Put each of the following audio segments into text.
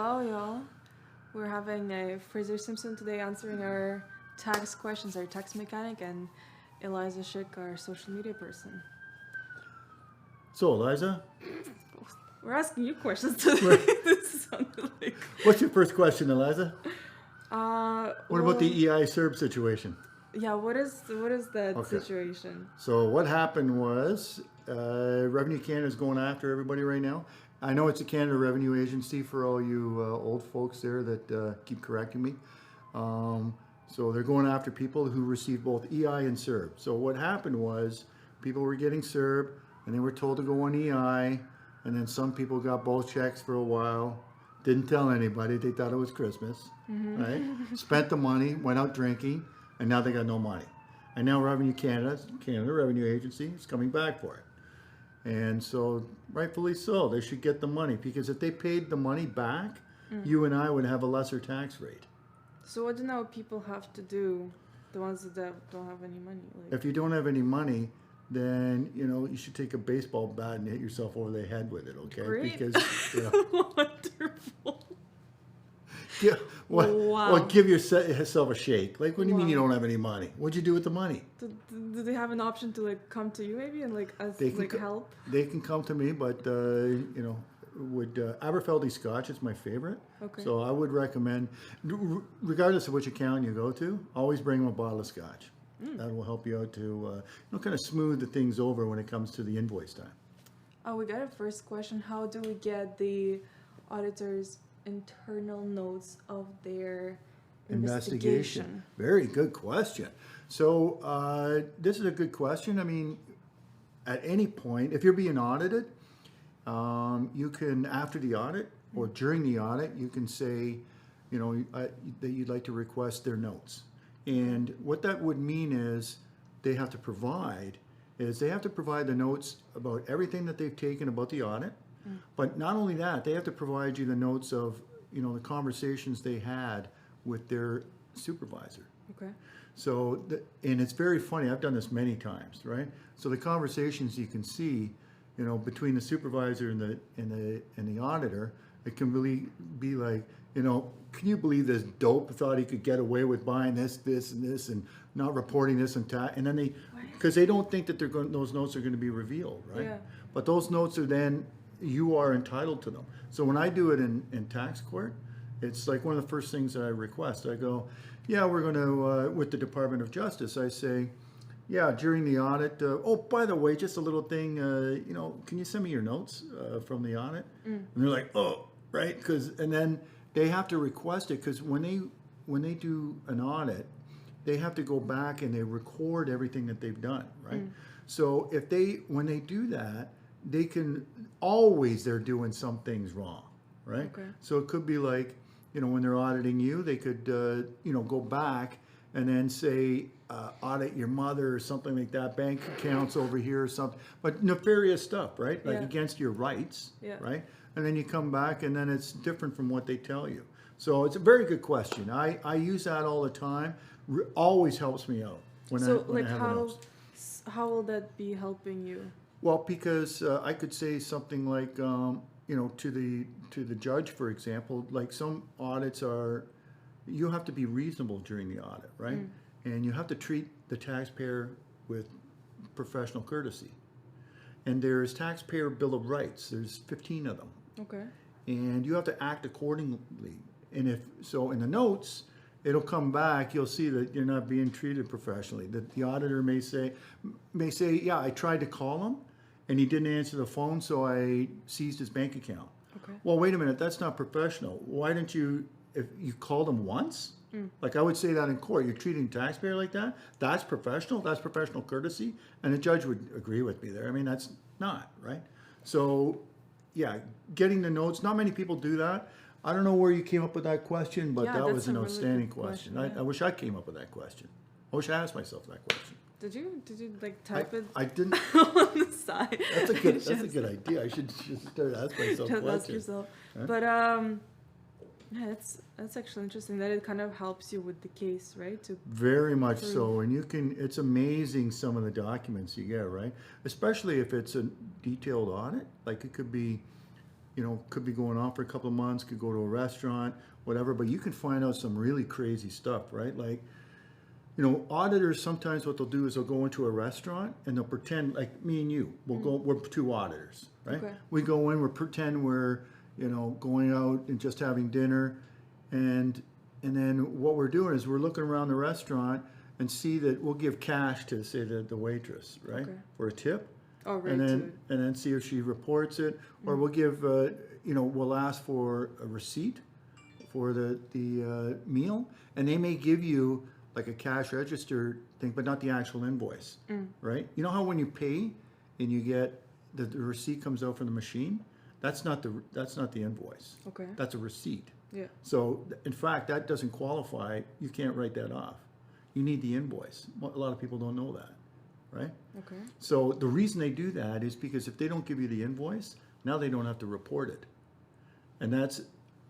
Hello, y'all. We're having Fraser Simpson today answering our tax questions, our tax mechanic, and Eliza Schick, our social media person. So, Eliza, We're asking you questions today. This sounded like... what's your first question, Eliza? What about the well, EI Serb situation? Yeah, what is that situation? So what happened was Revenue Canada is going after everybody right now. I know it's a Canada Revenue Agency for all you old folks there that keep correcting me. So they're going after people who received both EI and CERB. So what happened was people were getting CERB and they were told to go on EI, and then some people got both checks for a while. Didn't tell anybody. They thought it was Christmas, right? Spent the money, went out drinking, and now they got no money. And now Revenue Canada Revenue Agency, is coming back for it. And so, rightfully so, they should get the money, because if they paid the money back, you and I would have a lesser tax rate. So what do now people have to do, the ones that don't have any money? Like... If you don't have any money, then, you should take a baseball bat and hit yourself over the head with it, okay? Great. Because, Wonderful. Well, give yourself a shake. Like, what do you mean you don't have any money? What'd you do with the money? Do they have an option to come to you maybe and help? They can come to me, but would Aberfeldy Scotch is my favorite. Okay. So I would recommend, regardless of which account you go to, always bring them a bottle of Scotch. That will help you out to kind of smooth the things over when it comes to the invoice time. Oh, we got a first question. How do we get the auditors' internal notes of their investigation? Very good question. So this is a good question. I mean, at any point, if you're being audited, you can, after the audit or during the audit, you can say, that you'd like to request their notes. And what that would mean is they have to provide the notes about everything that they've taken about the audit. But not only that, they have to provide you the notes of, the conversations they had with their supervisor. Okay. So, and it's very funny. I've done this many times, right? So the conversations you can see, between the supervisor and the auditor, it can really be like, can you believe this dope thought he could get away with buying this, and this, and not reporting this, and then because they don't think that those notes are going to be revealed, right? Yeah. But those notes are then, you are entitled to them. So when I do it in tax court, it's like one of the first things that I request. I go, yeah, we're going to, with the Department of Justice, I say, yeah, during the audit, by the way, just a little thing, can you send me your notes from the audit? And they're like, oh, right? And then they have to request it, because when they do an audit, they have to go back and they record everything that they've done, right? So when they do that, they can always, they're doing some things wrong, right? Okay. So it could be like, when they're auditing you, they could, go back and then say, audit your mother or something like that, bank accounts over here or something, but nefarious stuff, right? Like against your rights, right? And then you come back and then it's different from what they tell you. So it's a very good question. I use that all the time. Always helps me out when I have notes. How will that be helping you? Well, because I could say something like, to the judge, for example, like some audits you have to be reasonable during the audit, right? And you have to treat the taxpayer with professional courtesy. And there's taxpayer bill of rights. There's 15 of them. Okay. And you have to act accordingly. And in the notes, it'll come back. You'll see that you're not being treated professionally. That the auditor may say, yeah, I tried to call him, and he didn't answer the phone, so I seized his bank account. Okay. Well, wait a minute, that's not professional. Why didn't you, if you called him once? Like I would say that in court, you're treating a taxpayer like that? That's professional, that's professional courtesy, and the judge would agree with me there. I mean, that's not, right? So, yeah, getting the notes, not many people do that. I don't know where you came up with that question, but that was an outstanding question. I wish I came up with that question. I wish I asked myself that question. Did you type it? I didn't. On the side. That's a good idea. I should start asking myself questions. Ask yourself. Huh? But that's actually interesting that it kind of helps you with the case, right? Very much so, and it's amazing some of the documents you get, right? Especially if it's a detailed audit. Like it could be, could be going on for a couple of months, could go to a restaurant, whatever, but you can find out some really crazy stuff, right? Like, auditors, sometimes what they'll do is they'll go into a restaurant and they'll pretend, like me and you, we're two auditors, right? Okay. We go in, we pretend we're, going out and just having dinner, and then what we're doing is we're looking around the restaurant and see that we'll give cash to, say, the waitress, right? Okay. For a tip. Oh, right. And then see if she reports it, or we'll give, we'll ask for a receipt for the meal, and they may give you like a cash register thing, but not the actual invoice, right? You know how when you pay and you get the receipt comes out from the machine, that's not the invoice. Okay. That's a receipt. Yeah. So in fact, that doesn't qualify. You can't write that off. You need the invoice. A lot of people don't know that, right? Okay. So the reason they do that is because if they don't give you the invoice, now they don't have to report it. And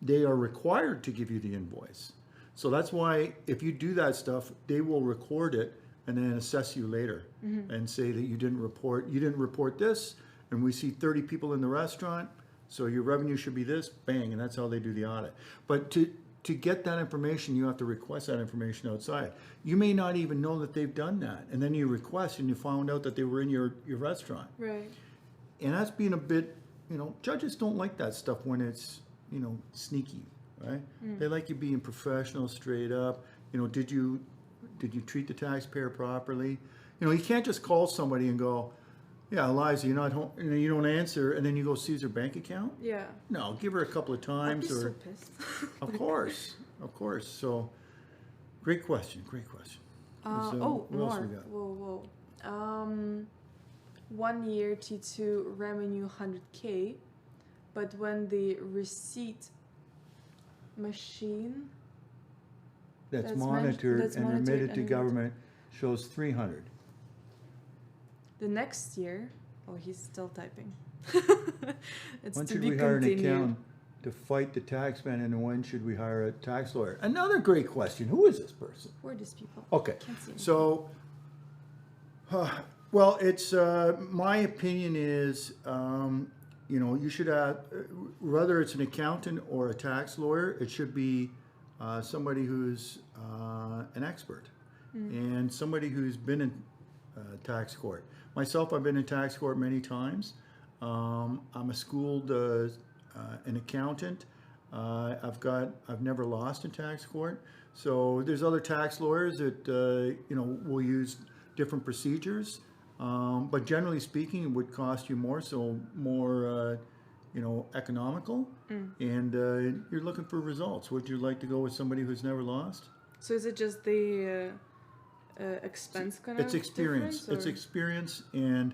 they are required to give you the invoice. So that's why if you do that stuff, they will record it and then assess you later and say that you didn't report this, and we see 30 people in the restaurant, so your revenue should be this, bang, and that's how they do the audit. But to get that information, you have to request that information outside. You may not even know that they've done that, and then you request and you found out that they were in your restaurant. Right. And that's being a bit, judges don't like that stuff when it's, sneaky, right? They like you being professional, straight up. Did you treat the taxpayer properly? You can't just call somebody and go, yeah, Eliza, you're not home, and you don't answer, and then you go seize her bank account? Yeah. No, give her a couple of times. I'd be so pissed. Of course. So, great question. More. What else we got? Whoa. 1 year T2 revenue 100K, but when the receipt machine That's monitored and monitored remitted to and government shows 300. the next year, he's still typing. It's When to should be we hire an continued. accountant to fight the tax man, and when should we hire a tax lawyer? Another great question. Who is this person? Who are these people? Okay, Can't see so, well, it's my opinion is, you should have, whether it's an accountant or a tax lawyer, it should be somebody who's an expert and somebody who's been in tax court. Myself, I've been in tax court many times. I'm a schooled an accountant. I've never lost in tax court. So there's other tax lawyers that will use different procedures, but generally speaking, it would cost you more. So more economical, and you're looking for results. Would you like to go with somebody who's never lost? So is it just the expense kind of? It's experience. It's experience, and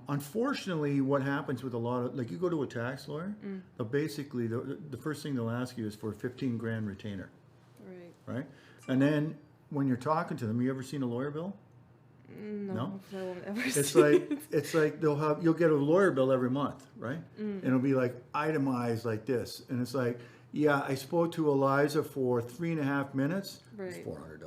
unfortunately, what happens with a lot of, like, you go to a tax lawyer, they'll basically the first thing they'll ask you is for a 15 grand retainer, right? And then when you're talking to them, you ever seen a lawyer bill? No? I won't ever It's see like it. it's like you'll get a lawyer bill every month, right? And it'll be like itemized like this, and it's like, yeah, I spoke to Eliza for 3.5 minutes. It's Right. $400.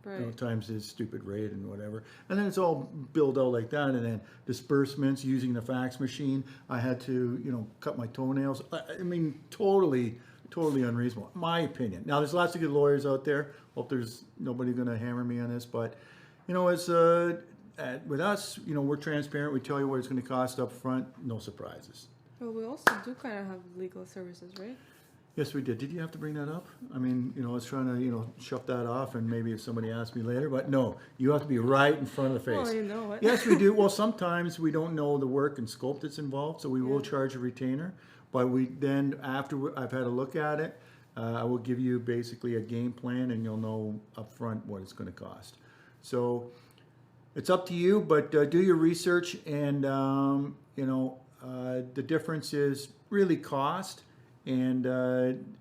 Right. Times his stupid rate and whatever, and then it's all billed out like that. And then disbursements using the fax machine. I had to cut my toenails. I mean, totally unreasonable, my opinion. Now there's lots of good lawyers out there. Hope there's nobody going to hammer me on this, but it's with us, we're transparent. We tell you what it's going to cost up front. No surprises. Well, we also do kind of have legal services, right? Yes, we did. Did you have to bring that up? I mean, I was trying to, shove that off, and maybe if somebody asked me later, but no, you have to be right in front of the face. Well, you know what? Yes, we do. Well, sometimes we don't know the work and scope that's involved, so we will Yeah. charge a retainer. But after I've had a look at it, I will give you basically a game plan, and you'll know up front what it's going to cost. So it's up to you, but do your research, and the difference is really cost and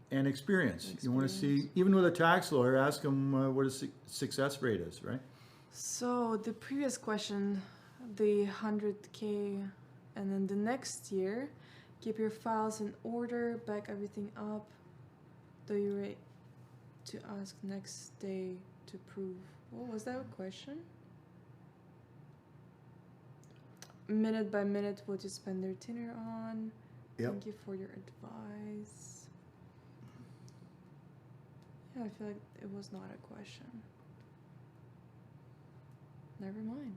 experience. You want to see, even with a tax lawyer, ask them what a success rate is, right? So the previous question, the 100K, and then the next year, keep your files in order, back everything up. Do you rate to ask next day to prove? What was that a question? Minute by minute, what you spend their retainer on? Yep. Thank you for your advice. Yeah, I feel like it was not a question. Never mind.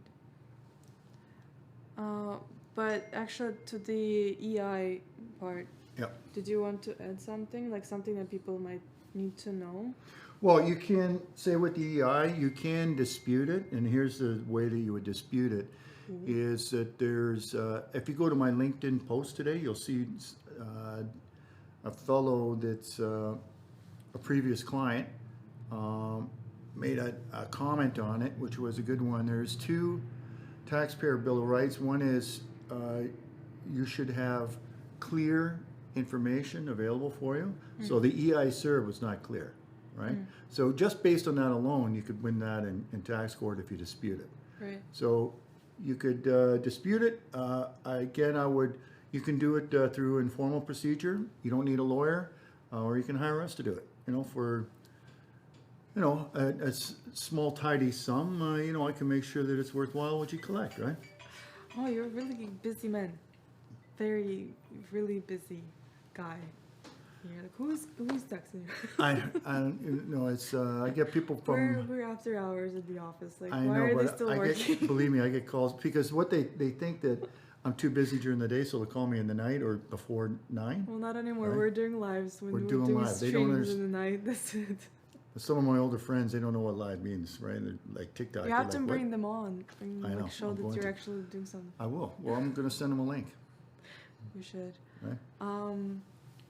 But actually, to the EI part, Yep. did you want to add something? Like something that people might need to know? Well, you can say with the EI, you can dispute it, and here's the way that you would dispute it: is that there's, if you go to my LinkedIn post today, you'll see a fellow that's a previous client made a comment on it, which was a good one. There's two taxpayer bill of rights. One is you should have clear information available for you. So the EI serve was not clear, right? So just based on that alone, you could win that in tax court if you dispute it. Right. So you could dispute it. You can do it through informal procedure. You don't need a lawyer, or you can hire us to do it. For a small tidy sum, I can make sure that it's worthwhile what you collect, right? Oh, you're a really busy man. Very, really busy guy. You're like, who's texting? I get people from. We're after hours at the office. Like, I why know, are they but still working? believe me, I get calls because what they think that I'm too busy during the day, so they'll call me in the night or before 9. Well, not anymore. Right? We're doing lives. When We're we're doing doing live. They don't streams in the night. That's it. Some of my older friends, they don't know what live means, right? They're like TikTok. You have they're to like, bring "What?" them on. I know, Show I'm that going you're to. actually doing something. I will. Well, I'm going to send them a link. You should. Right?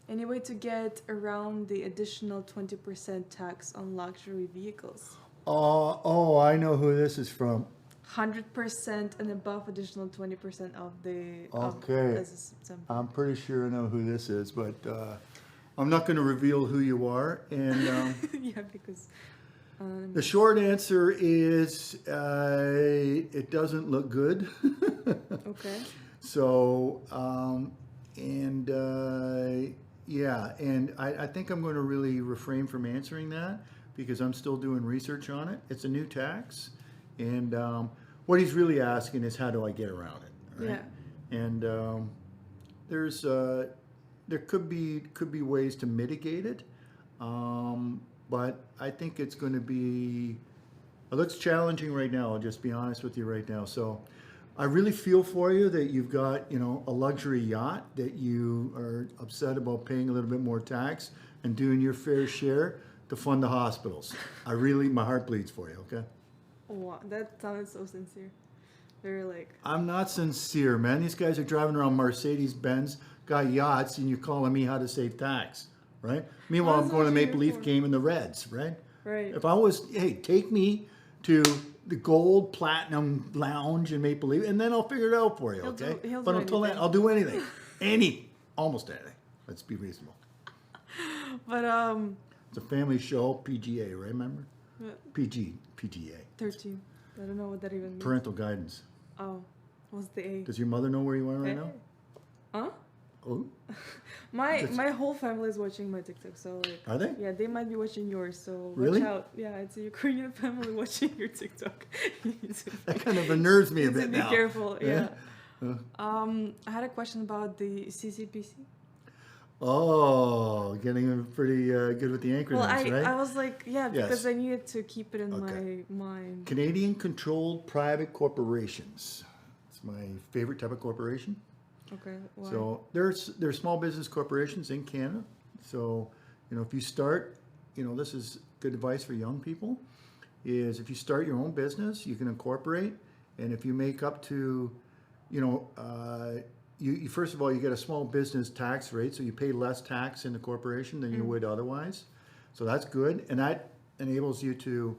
Any way to get around the additional 20% tax on luxury vehicles? I know who this is from. 100% and above additional 20% of the. Okay. I'm pretty sure I know who this is, but I'm not going to reveal who you are. And yeah, because. the short answer is it doesn't look good. Okay. So, I think I'm going to really refrain from answering that because I'm still doing research on it. It's a new tax, and what he's really asking is how do I get around it, right? Yeah. And there could be ways to mitigate it, but I think it's going to be. It looks challenging right now. I'll just be honest with you right now. So. I really feel for you that you've got, a luxury yacht that you are upset about paying a little bit more tax and doing your fair share to fund the hospitals. My heart bleeds for you, okay? Wow, that sounded so sincere. Very like. I'm not sincere, man. These guys are driving around Mercedes-Benz, got yachts, and you're calling me how to save tax, right? Meanwhile, I'm going to Maple Leaf game in the Reds, right? Right. If I was, hey, take me to the gold platinum lounge in Maple Leaf, and then I'll figure it out for you, okay? But until then, I'll do anything. Almost anything. Let's be reasonable. But it's a family show, PGA, right? Remember? PGA. 13. I don't know what that even means. Parental guidance. Oh, what's the A? Does your mother know where you are right now? Huh? Oh. My whole family is watching my TikTok, so like. Are they? Yeah, they might be watching yours, so really? watch out. Yeah, it's a Ukrainian family watching your TikTok. That kind of unnerves me a bit now. Be careful. Yeah. I had a question about the CCPC. Oh, getting pretty good with the acronyms, right? I was like, because I needed to keep it in my mind. Canadian Controlled Private Corporations. It's my favorite type of corporation. Okay. Why? So there's small business corporations in Canada. So, if you start, this is good advice for young people, is if you start your own business, you can incorporate. And if you make up to, you first of all, you get a small business tax rate. So you pay less tax in the corporation than you would otherwise. So that's good. And that enables you to,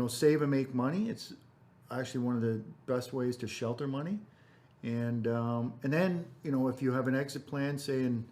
save and make money. It's actually one of the best ways to shelter money. And then, if you have an exit plan, say in,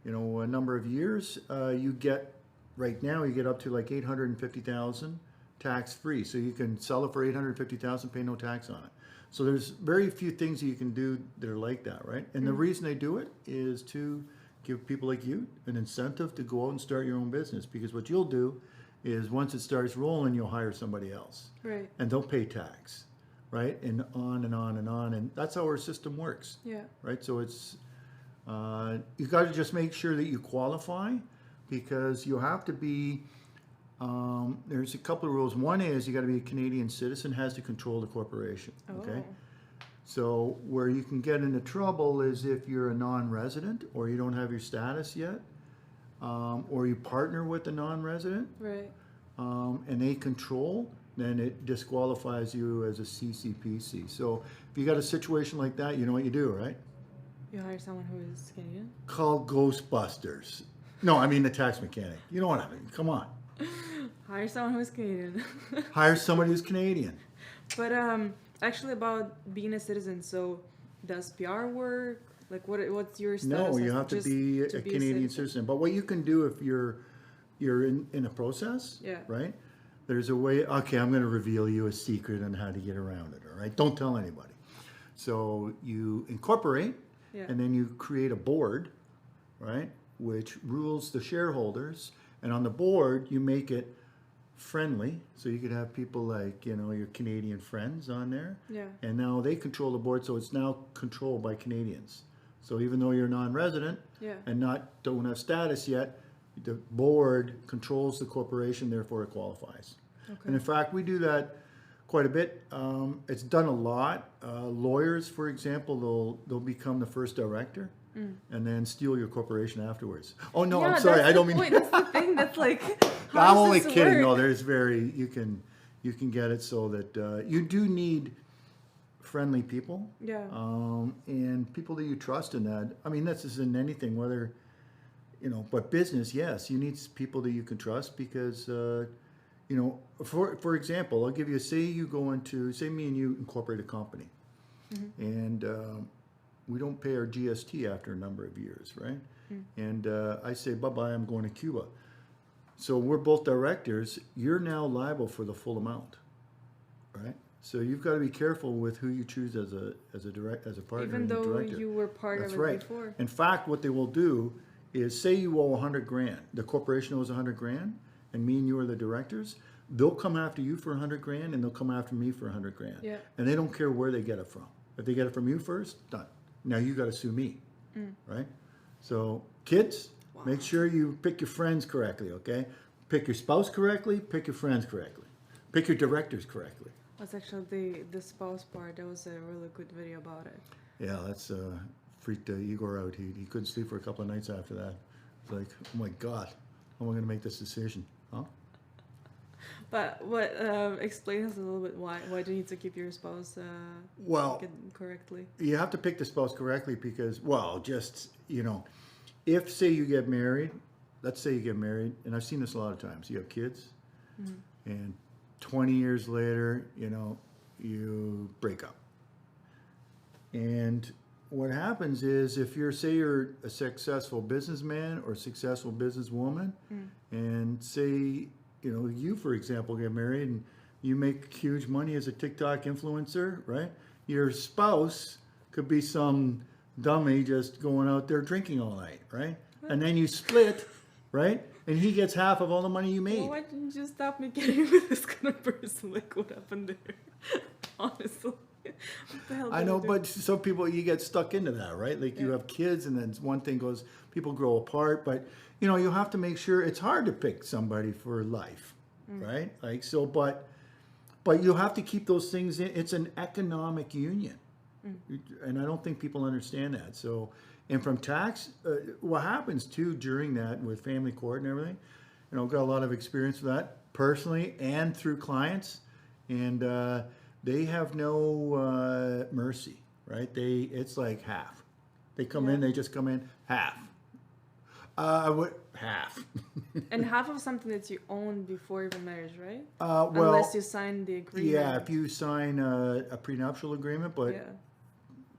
a number of years, you get up to like $850,000 tax free. So you can sell it for $850,000, pay no tax on it. So there's very few things that you can do that are like that, right? And the reason they do it is to give people like you an incentive to go out and start your own business. Because what you'll do is once it starts rolling, you'll hire somebody else. Right. And they'll pay tax. Right, and on and on and on, and that's how our system works. Yeah. Right, so it's You got to just make sure that you qualify, because you have to be. There's a couple of rules. One is you got to be a Canadian citizen, has to control the corporation. Okay. So where you can get into trouble is if you're a non-resident or you don't have your status yet, or you partner with a non-resident, Right. and they control, then it disqualifies you as a CCPC. So if you got a situation like that, you know what you do, right? You hire someone who is Canadian? Call Ghostbusters. No, I mean the tax mechanic. You know what I mean? Come on. Hire someone who is Canadian. Hire somebody who's Canadian. But actually about being a citizen, so does PR work? Like what's your status? No, you as have to just be a Canadian citizen. But what you can do if you're in a process, Yeah. right? There's a way. Okay, I'm going to reveal you a secret on how to get around it. All right, don't tell anybody. So you incorporate, Yeah. and then you create a board, right, which rules the shareholders. And on the board, you make it friendly, so you could have people like your Canadian friends on there. Yeah. And now they control the board, so it's now controlled by Canadians. So even though you're non-resident Yeah. and don't have status yet, the board controls the corporation, therefore it qualifies. Okay. And in fact, we do that quite a bit. It's done a lot. Lawyers, for example, they'll become the first director and then steal your corporation afterwards. Oh no, Yeah, I'm sorry, that's I don't the mean. point. That's the thing. That's like. How I'm does only this kidding. work? No, there's you can get it so that you do need friendly people. Yeah. And people that you trust in that. I mean, this is in anything, whether, but business, yes, you need people that you can trust because, for example, I'll give you, say me and you incorporate a company and we don't pay our GST after a number of years, right? And I say, bye-bye, I'm going to Cuba. So we're both directors. You're now liable for the full amount, right? So you've got to be careful with who you choose as a partner. Even and though director. you were part That's of it right. before. In fact, what they will do is say you owe $100,000. The corporation owes $100,000, and me and you are the directors. They'll come after you for $100,000, and they'll come after me for $100,000. Yeah. And they don't care where they get it from. If they get it from you first, done. Now you got to sue me, right? So kids, make sure you pick your friends correctly. Okay, pick your spouse correctly. Pick your friends correctly. Pick your directors correctly. That's actually the spouse part. That was a really good video about it. Yeah, that's freaked Igor out. He couldn't sleep for a couple of nights after that. It's like, oh my God, how am I going to make this decision? Huh? But explain us a little bit why do you need to keep your spouse correctly? You have to pick the spouse correctly because, if say you get married, let's say you get married, and I've seen this a lot of times. You have kids, and 20 years later, you break up. And what happens is if you're a successful businessman or successful businesswoman, and say, you, for example, get married and you make huge money as a TikTok influencer, right? Your spouse could be some dummy just going out there drinking all night, right? And then you split, right? And he gets half of all the money you made. Well, why didn't you stop me getting with this kind of person? Like, what happened there? Honestly. What the hell I did know, do? but some people, you get stuck into that, right? Like you have kids and then one thing goes, people grow apart, but you have to make sure it's hard to pick somebody for life, right? Like, so, but you have to keep those things in. It's an economic union. And I don't think people understand that. So, and from tax, what happens too during that with family court and everything, got a lot of experience with that personally and through clients. And, they have no mercy, right? It's like half. They come in, they just come in half. Half. And half of something that you own before even marriage, right? Well, unless you sign the agreement. Yeah, if you sign a prenuptial agreement, but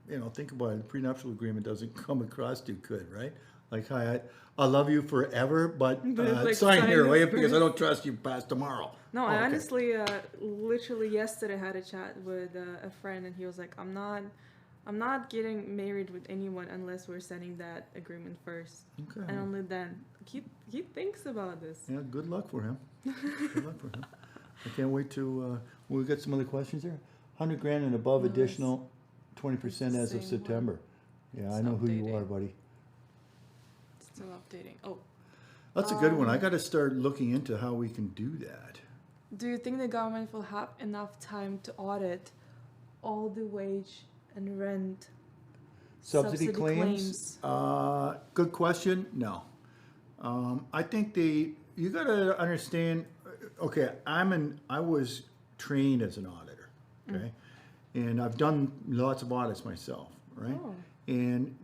yeah. Think about it. The prenuptial agreement doesn't come across too good, right? Like, hi, I love you forever, but like, sign here, will you? this Because I don't trust you past tomorrow. No, Oh, I okay. honestly, literally yesterday had a chat with a friend, and he was like, "I'm not getting married with anyone unless we're signing that agreement first, Okay. and only then." He thinks about this. Yeah, good luck for him. Good luck for him. I can't wait to. We got some other questions here. $100,000 and above No, additional 20% as of same September. Yeah, I know It's who you updating. are, buddy. Still updating. Oh, That's a good one. I got to start looking into how we can do that. do you think the government will have enough time to audit all the wage and rent Subsidy claims? Good question. No. I think you got to understand. Okay, I was trained as an auditor. Okay, and I've done lots of audits myself. Right, and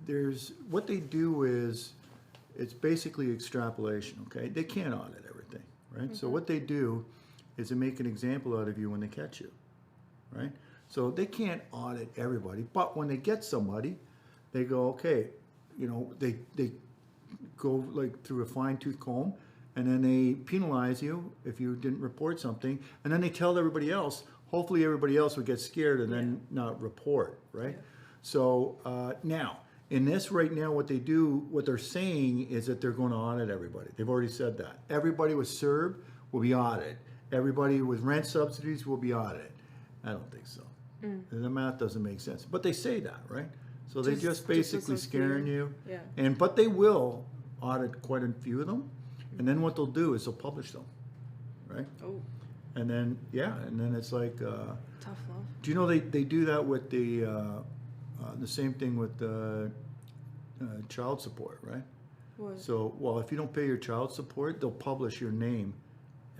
what they do is it's basically extrapolation. Okay, they can't audit everything. Right, so what they do is they make an example out of you when they catch you. Right, so they can't audit everybody, but when they get somebody, they go, okay, they go like through a fine-tooth comb, and then they penalize you if you didn't report something, and then they tell everybody else. Hopefully everybody else would get scared and then not report, right? Yeah. So now, in this right now, what they're saying is that they're going to audit everybody. They've already said that. Everybody with CERB will be audited. Everybody with rent subsidies will be audited. I don't think so. The math doesn't make sense. But they say that, right? So they just basically scaring you. Yeah. But they will audit quite a few of them. And then what they'll do is they'll publish them, right? Oh, And then, and then it's like, tough love. do you know they do that with the same thing with child support, right? What? So, well, if you don't pay your child support, they'll publish your name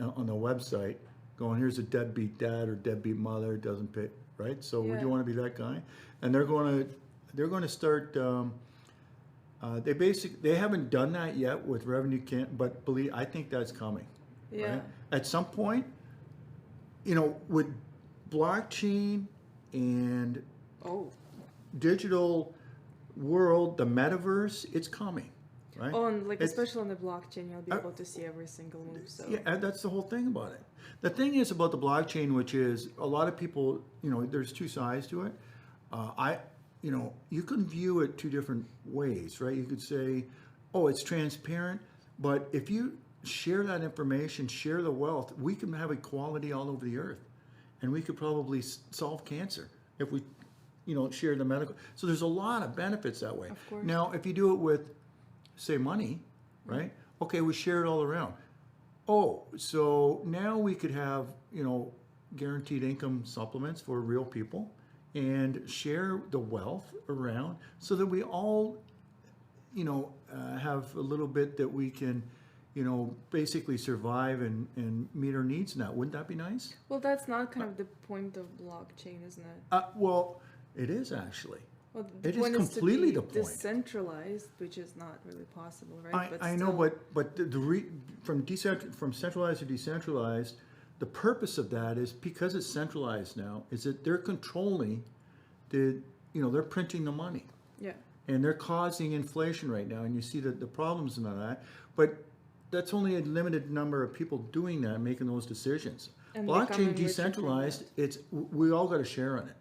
on the website going, here's a deadbeat dad or deadbeat mother doesn't pay, right? So would you want to be that guy? And they're going to start, they haven't done that yet with Revenue Canada, but I think that's coming. Yeah. Right? At some point, with blockchain and digital world, the metaverse, it's coming, right? Oh, and especially on the blockchain, you'll be able to see every single move. So yeah, that's the whole thing about it. The thing is about the blockchain, which is a lot of people, there's two sides to it. You can view it two different ways, right? You could say, oh, it's transparent, but if you share that information, share the wealth, we can have equality all over the earth, and we could probably solve cancer if we, share the medical. So there's a lot of benefits that way. Of course. Now, if you do it with, say, money, right? Okay, we share it all around. Oh, so now we could have, guaranteed income supplements for real people and share the wealth around so that we all, have a little bit that we can, basically survive and meet our needs now. Wouldn't that be nice? Well, that's not kind of the point of blockchain, isn't it? Well, it is actually. Well, it is completely the point. Decentralized, which is not really possible, right? I know, but from centralized to decentralized, the purpose of that is because it's centralized now, is that they're controlling they're printing the money. Yeah. And they're causing inflation right now, and you see the problems in that. But that's only a limited number of people doing that, making those decisions. And blockchain decentralized, we all got a share in it.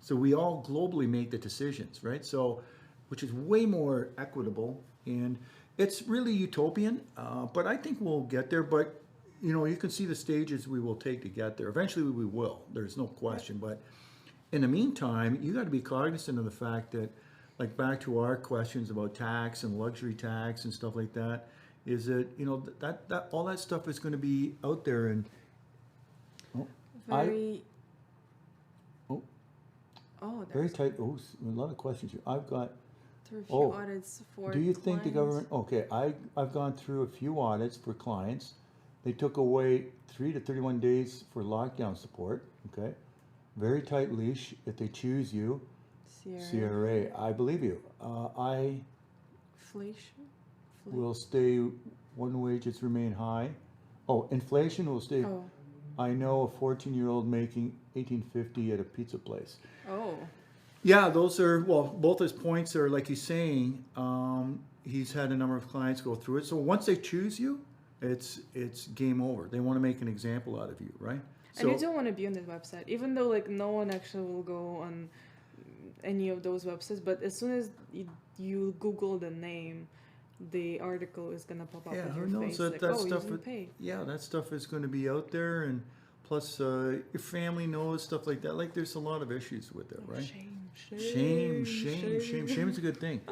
So we all globally make the decisions, right? So, which is way more equitable, and it's really utopian. But I think we'll get there. But you can see the stages we will take to get there. Eventually, we will. There's no question. But in the meantime, you got to be cognizant of the fact that, like back to our questions about tax and luxury tax and stuff like that, is that that all that stuff is going to be out there and very tight. Oh, a lot of questions here. I've got through a few audits for do you think the government? Okay, I've gone through a few audits for clients. They took away 3 to 31 days for lockdown support. Okay, very tight leash if they choose you. CRA, I believe you. Will stay, one wages remain high. Oh, inflation will stay. Oh. I know a 14-year-old making $18.50 at a pizza place. Oh. Yeah, those are, both his points are like he's saying, he's had a number of clients go through it. So once they choose you, it's game over. They want to make an example out of you, right? And you don't want to be on that website, even though no one actually will go on any of those websites. But as soon as you Google the name, the article is gonna pop up on your face. That stuff. Yeah, that stuff is going to be out there, and plus your family knows stuff like that. Like there's a lot of issues with it, right? Shame is a good thing.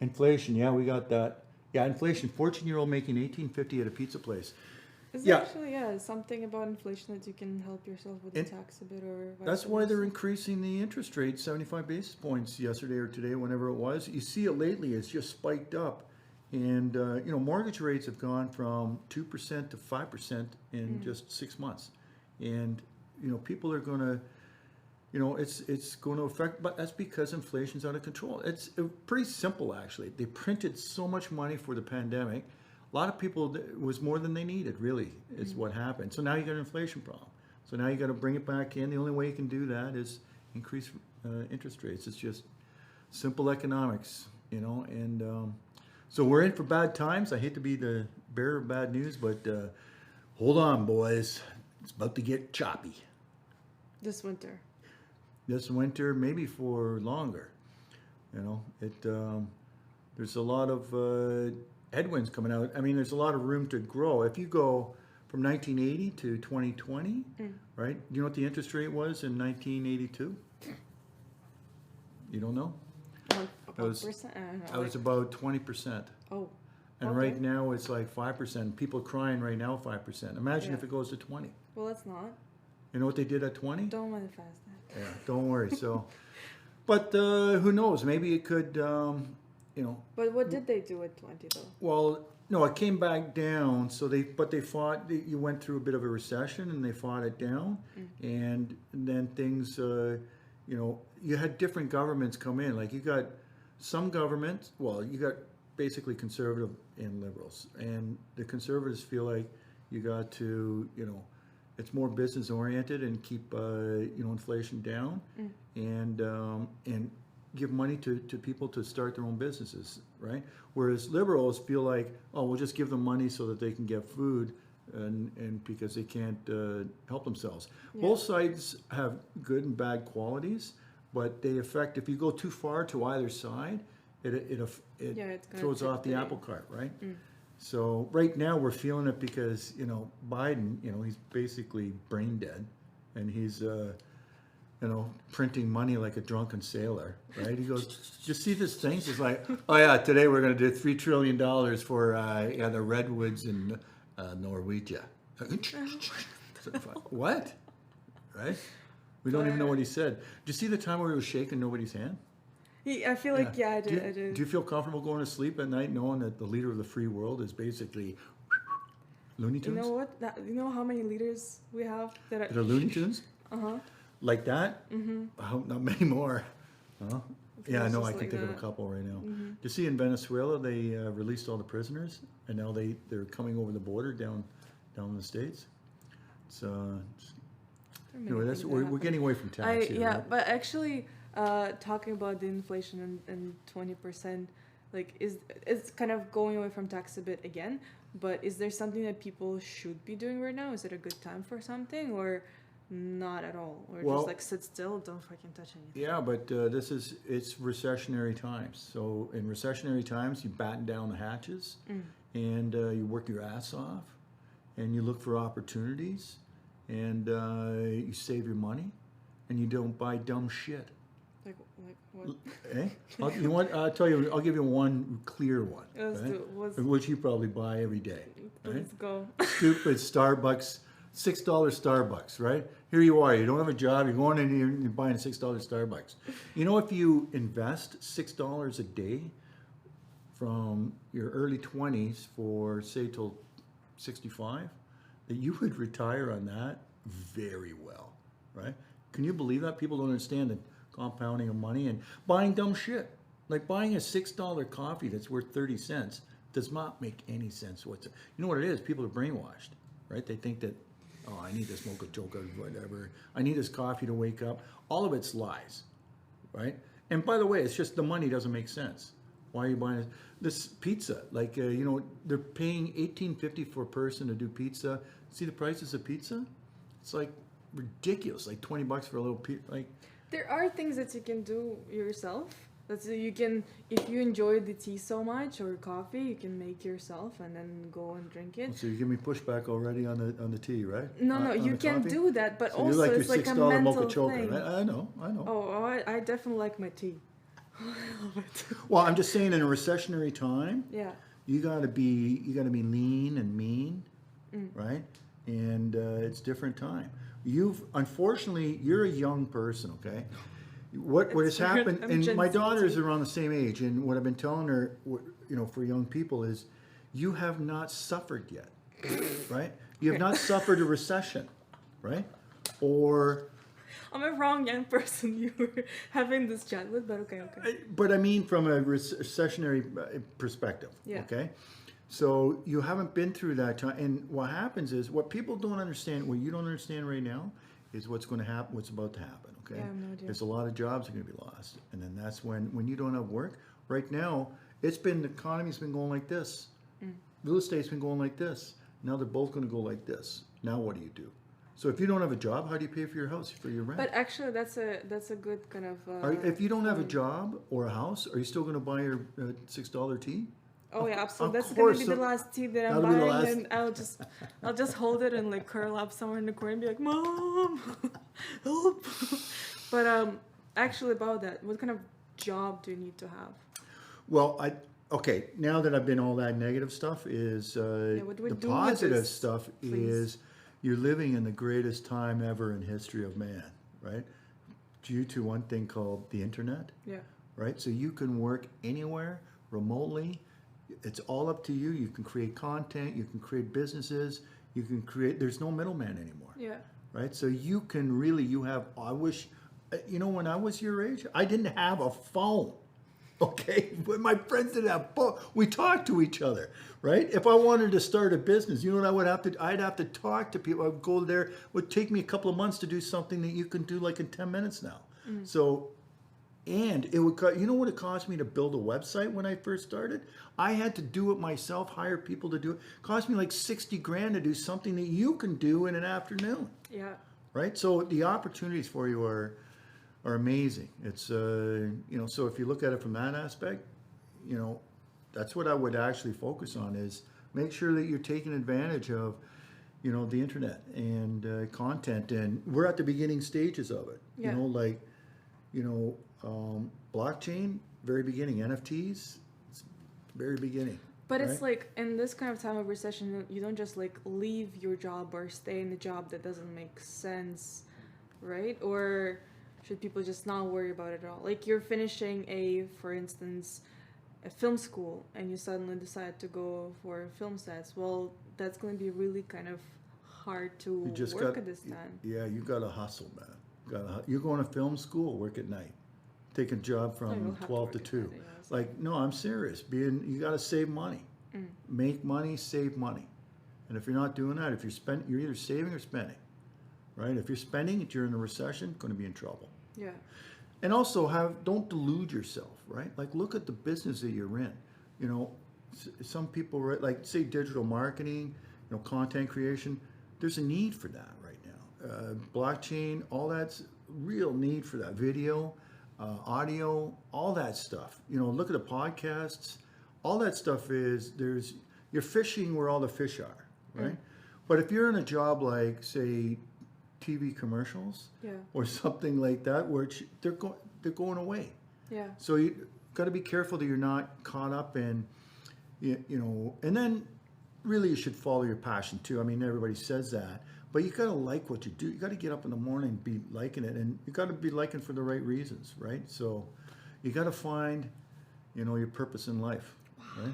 Inflation, yeah, we got that. Yeah, inflation. 14-year-old making $18.50 at a pizza place. Is Yeah. there actually something about inflation that you can help yourself with the tax a bit or vice That's why they're versa? increasing the interest rate 75 basis points yesterday or today, whenever it was. You see it lately; it's just spiked up, and mortgage rates have gone from 2% to 5% in just 6 months, and people are going to. It's going to affect, but that's because inflation's out of control. It's pretty simple, actually. They printed so much money for the pandemic. A lot of people, it was more than they needed, really, is what happened. So now you got an inflation problem. So now you got to bring it back in. The only way you can do that is increase interest rates. It's just simple economics, and so we're in for bad times. I hate to be the bearer of bad news, but hold on, boys. It's about to get choppy. This winter. This winter, maybe for longer. There's a lot of headwinds coming out. I mean, there's a lot of room to grow. If you go from 1980 to 2020, right? Do you know what the interest rate was in 1982? You don't know? About percent? I don't know. That was about 20%. Oh. And Okay. right now it's like 5%. People are crying right now 5%. Imagine if it goes to 20. Well, it's not. You know what they did at 20? Don't manifest that. Yeah, don't worry. So, but who knows? Maybe it could, But what did they do at 20 though? Well, no, it came back down. So they fought. You went through a bit of a recession, and they fought it down. And then things, you had different governments come in. Like you got some governments. Well, you got basically conservative and liberals, and the conservatives feel like you got to, it's more business oriented and keep inflation down, and give money to people to start their own businesses, right? Whereas liberals feel like, oh, we'll just give them money so that they can get food, and because they can't help themselves. Yeah. Both sides have good and bad qualities, but they affect. If you go too far to either side, it it's gonna throws tip off the the- apple cart, right? So right now we're feeling it because Biden, he's basically brain dead, and he's printing money like a drunken sailor, right? He goes, just see this thing? He's like, oh yeah, today we're going to do $3 trillion for the redwoods in Norwegia. What? Right? We don't even know what he said. Did you see the time where he was shaking nobody's hand? I feel like, I did. Do you feel comfortable going to sleep at night knowing that the leader of the free world is basically Looney You Tunes? know what? You know how many leaders we have that That are Looney Tunes? Uh-huh. Like that? I hope not many more. Huh? Yeah, I feels know. just I can like think of a that. couple right now. Do you see in Venezuela they released all the prisoners, and now they're coming over the border down in the States. So There are many anyway, things that we're happen. getting away from tax here. Right? But actually, talking about the inflation and 20%, like it's kind of going away from tax a bit again. But is there something that people should be doing right now? Is it a good time for something, or not at all, or Well, just like sit still, don't fucking touch anything? Yeah, but it's recessionary times. So in recessionary times, you batten down the hatches, and you work your ass off, and you look for opportunities, and you save your money, and you don't buy dumb shit. Like what? Eh? You want? I'll tell you. I'll give you one clear one, Let's right? do. Let's Which you probably buy every day. Right? let's go. Stupid Starbucks, $6 Starbucks, right? Here you are. You don't have a job. You're going in here and you're buying $6 Starbucks. You know, if you invest $6 a day from your early 20s for say till 65, that you would retire on that very well, right? Can you believe that? People don't understand the compounding of money and buying dumb shit. Like buying a $6 coffee that's worth 30 cents does not make any sense whatsoever. You know what it is? People are brainwashed, right? They think that, oh, I need to smoke a joke or whatever. I need this coffee to wake up. All of it's lies, right? And by the way, it's just the money doesn't make sense. Why are you buying this pizza? Like, they're paying $18.50 for a person to do pizza. See the prices of pizza? It's like ridiculous. Like $20 for a little pizza. Like, There are things that you can do yourself. That's you can, if you enjoy the tea so much or coffee, you can make yourself and then go and drink it. so you give me pushback already on the tea, right? No, On you the can coffee? do that, but So you also like your it's like a $6 mental mocha choker. thing. I know. Oh, I definitely like my tea. I love it. Well, I'm just saying in a recessionary time, Yeah. you gotta be lean and mean, right? And it's different time. Unfortunately, you're a young person, okay? What has happened, I'm and Gen my Z daughter is too. around the same age, and what I've been telling her, for young people is, you have not suffered yet, right? You have not suffered a recession, right? Or, I'm a wrong young person you were having this chat with, but okay. but I mean from a recessionary perspective, Yeah. okay? So you haven't been through that time, and what happens is, what people don't understand, what you don't understand right now, is what's going to happen, what's about to happen. Okay, Yeah, I have no idea. there's a lot of jobs are going to be lost, and then that's when you don't have work. Right now, the economy's been going like this, real estate's been going like this. Now they're both going to go like this. Now what do you do? So if you don't have a job, how do you pay for your house, for your rent? But actually, that's a good kind of. If you don't have a job or a house, are you still going to buy your $6 tea? Oh yeah, absolutely. Of That's gonna course, be so the last tea that I'm that'll be the buying, last- and I'll just hold it and like curl up somewhere in the corner and be like, "Mom, help!" But actually about that, what kind of job do you need to have? Well, okay. Now that I've been all that negative stuff, is what do we the do with positive this, stuff please? is you're living in the greatest time ever in history of man, right? Due to one thing called the internet, Yeah. right? So you can work anywhere remotely. It's all up to you. You can create content. You can create businesses. You can create. There's no middleman anymore. Yeah. Right? So you can really, I wish, when I was your age, I didn't have a phone. Okay? When my friends didn't have phone, we talked to each other, right? If I wanted to start a business, you know what I would have to, I'd have to talk to people. I'd go there. It would take me a couple of months to do something that you can do like in 10 minutes now. So, and it would you know what it cost me to build a website when I first started? I had to do it myself, hire people to do it. It cost me like 60 grand to do something that you can do in an afternoon, Yeah. right? So the opportunities for you are amazing. It's so if you look at it from that aspect, that's what I would actually focus on, is make sure that you're taking advantage of the internet and content. And we're at the beginning stages of it. Yeah. Blockchain, very beginning. NFTs, it's very beginning. But right? it's like in this kind of time of recession, you don't just like leave your job or stay in the job that doesn't make sense, right? Or should people just not worry about it at all? Like you're finishing for instance, a film school, and you suddenly decide to go for film sets. Well, that's going to be really kind of hard to work at this time. Yeah, you got to hustle, man. You're going to film school, work at night. Take a job No, you from don't have 12 to work at 2. night, yes. Like, no, I'm serious. You got to save money. Make money, save money. And if you're not doing that, you're either saving or spending, right? If you're spending during a recession, going to be in trouble. Yeah. And also don't delude yourself, right? Like, look at the business that you're in. Some people, like say digital marketing, content creation, there's a need for that right now. Blockchain, all that's real need for that. Video, audio, all that stuff. Look at the podcasts. All that stuff you're fishing where all the fish are, right? But if you're in a job like, say, TV commercials, Yeah. or something like that, where they're going away. Yeah. So you got to be careful that you're not caught up in, and then really you should follow your passion too. I mean, everybody says that, but you got to like what you do. You got to get up in the morning and be liking it, and you got to be liking for the right reasons, right? So you got to find, your purpose in life, right?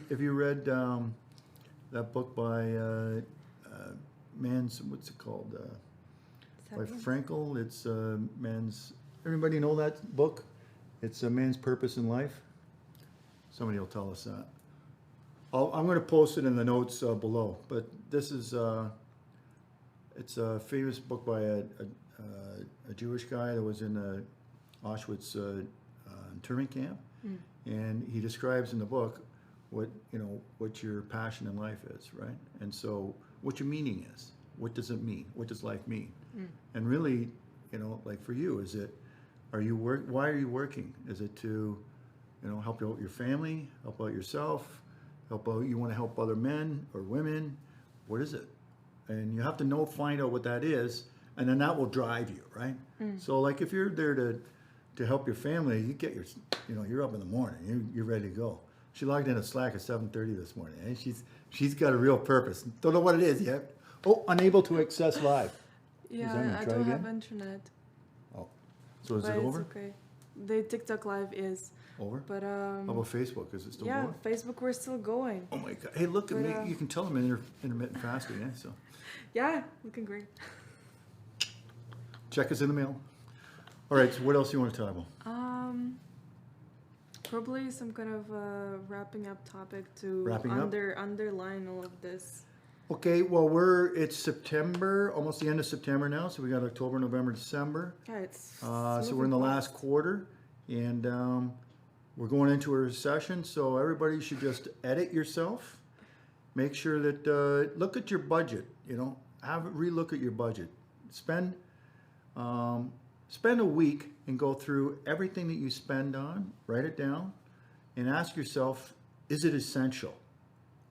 Have you read that book by what's it called? By Frankel. It's everybody know that book? It's a man's purpose in life. Somebody will tell us that. I'm going to post it in the notes below. But this is it's a famous book by a Jewish guy that was in the Auschwitz internment camp, and he describes in the book what your passion in life is, right? And so what your meaning is. What does it mean? What does life mean? And really, like for you, why are you working? Is it to, help out your family, help out yourself, you want to help other men or women? What is it? And you have to find out what that is, and then that will drive you, right? So like if you're there to help your family, you get you're up in the morning, you're ready to go. She logged in a Slack at 7:30 this morning. Eh? She's got a real purpose. Don't know what it is yet. Oh, unable to access live. Yeah, Zander, I try don't again? have internet. Oh, so is But it over? It's okay. The TikTok live is. Over? But How about Facebook? Is it still yeah, going? Facebook we're still going. Oh my God! Hey, look at But, me. You can tell I'm intermittent fasting. Eh? So Yeah, looking great. check us in the mail. All right. So what else do you want to talk about? Probably some kind of wrapping up topic to Wrapping up? underline all of this. Okay. Well, it's September, almost the end of September now. So we got October, November, December. Yeah, it's. So we're in the last quarter, and we're going into a recession. So everybody should just edit yourself. Make sure that look at your budget. You know, relook at your budget. Spend a week and go through everything that you spend on. Write it down, and ask yourself, is it essential?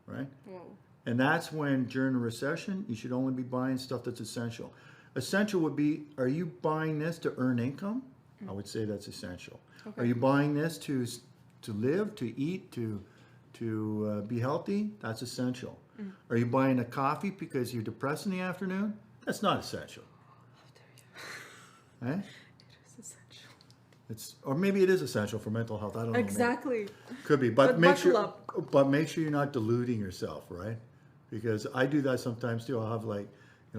Right. Whoa. And that's when, during a recession, you should only be buying stuff that's essential. Essential would be, are you buying this to earn income? I would say that's essential. Okay. Are you buying this to live, to eat, to be healthy? That's essential. Are you buying a coffee because you're depressed in the afternoon? That's not essential. How dare you? Eh? It is essential. Or maybe it is essential for mental health. I don't know. maybe. Exactly. Could be, but But make buckle sure. up. But make sure you're not deluding yourself, right? Because I do that sometimes too. I'll have a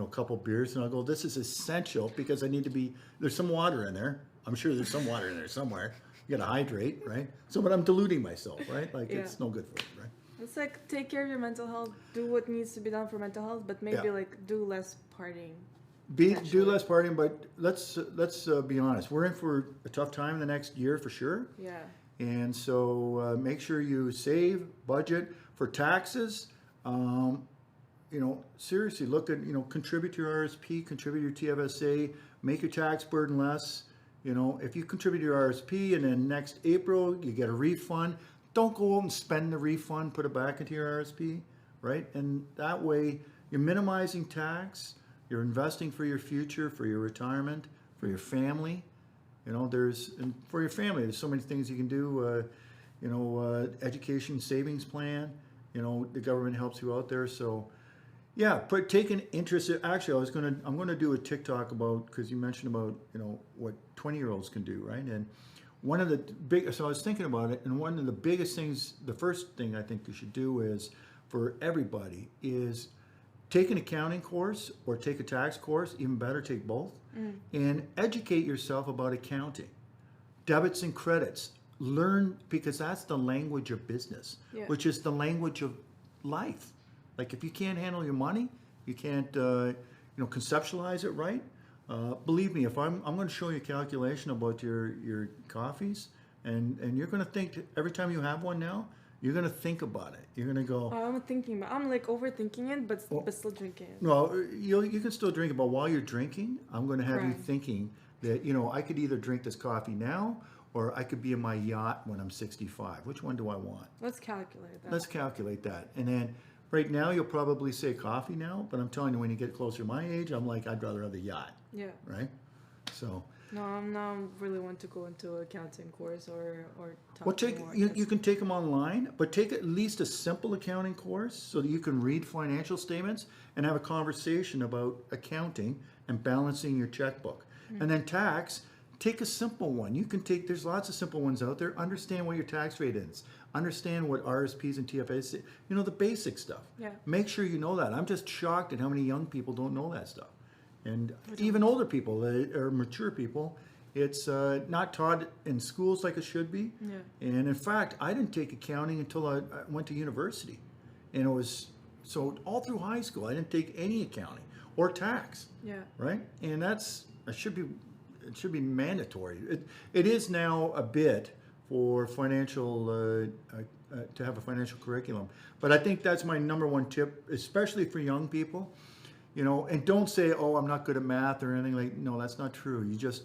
couple beers and I'll go, this is essential because I need to be. There's some water in there. I'm sure there's some water in there somewhere. You got to hydrate, right? So, but I'm deluding myself, right? Like Yeah. it's no good for you, right? It's like take care of your mental health, do what needs to be done for mental health, but maybe Yeah. like do less partying. Do Potentially. less partying, but let's be honest. We're in for a tough time the next year for sure. Yeah. And so make sure you save, budget for taxes. Seriously, look at, contribute to your RSP, contribute to your TFSA, make your tax burden less. If you contribute to your RSP and then next April you get a refund, don't go out and spend the refund, put it back into your RSP, right? And that way you're minimizing tax, you're investing for your future, for your retirement, for your family. And for your family, there's so many things you can do. Education savings plan. The government helps you out there. So, yeah, take an interest. Actually, I'm gonna do a TikTok about, because you mentioned about what 20-year-olds can do, right? And one of the so I was thinking about it, and one of the biggest things, the first thing I think you should do is for everybody is take an accounting course or take a tax course. Even better, take both, and educate yourself about accounting, debits and credits. Learn, because that's the language of business, Yeah. which is the language of life. Like if you can't handle your money, you can't conceptualize it right. Believe me, if I'm going to show you a calculation about your coffees, and you're going to think every time you have one now, you're going to think about it. You're going to go. I'm like overthinking it, but still drinking it. No, you can still drink it, but while you're drinking, I'm going to have you Right. thinking that I could either drink this coffee now, or I could be in my yacht when I'm 65. Which one do I want? Let's calculate that. Let's calculate that. And then right now you'll probably say coffee now, but I'm telling you, when you get closer to my age, I'm like, I'd rather have the yacht, Yeah. right? So, No, I'm now really want to go into accounting course or talk well, you can take them online, but take at least a simple accounting course so that you can read financial statements and have a conversation about accounting and balancing your checkbook. And then tax, take a simple one. There's lots of simple ones out there. Understand what your tax rate is. Understand what RSPs and TFAs say. The basic stuff. Yeah. Make sure you know that. I'm just shocked at how many young people don't know that stuff. And even older people, or mature people, it's not taught in schools like it should be. Yeah. And in fact, I didn't take accounting until I went to university. And it was, so all through high school, I didn't take any accounting or tax. Yeah. Right? And it should be mandatory. It is now a bit for financial, to have a financial curriculum. But I think that's my number one tip, especially for young people. And don't say, oh, I'm not good at math or anything like. No, that's not true. You just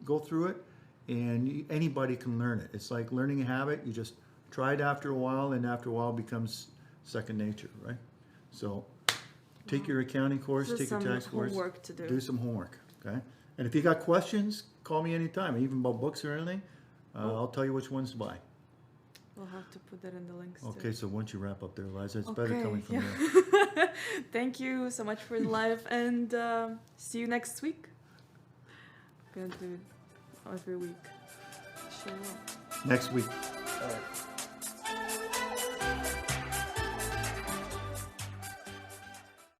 go through it, and anybody can learn it. It's like learning a habit. You just try it after a while, and after a while it becomes second nature, right? So take your accounting course, Just take your some tax course. homework to do. Do some homework, okay? And if you got questions, call me anytime, even about books or anything. I'll tell you which ones to buy. We'll have to put that in the links. Okay, too. so once you wrap up there, Liza, it's better coming from yeah. you. Thank you so much for the live, and see you next week. Gonna do it every week. Sure will. Next week. All right.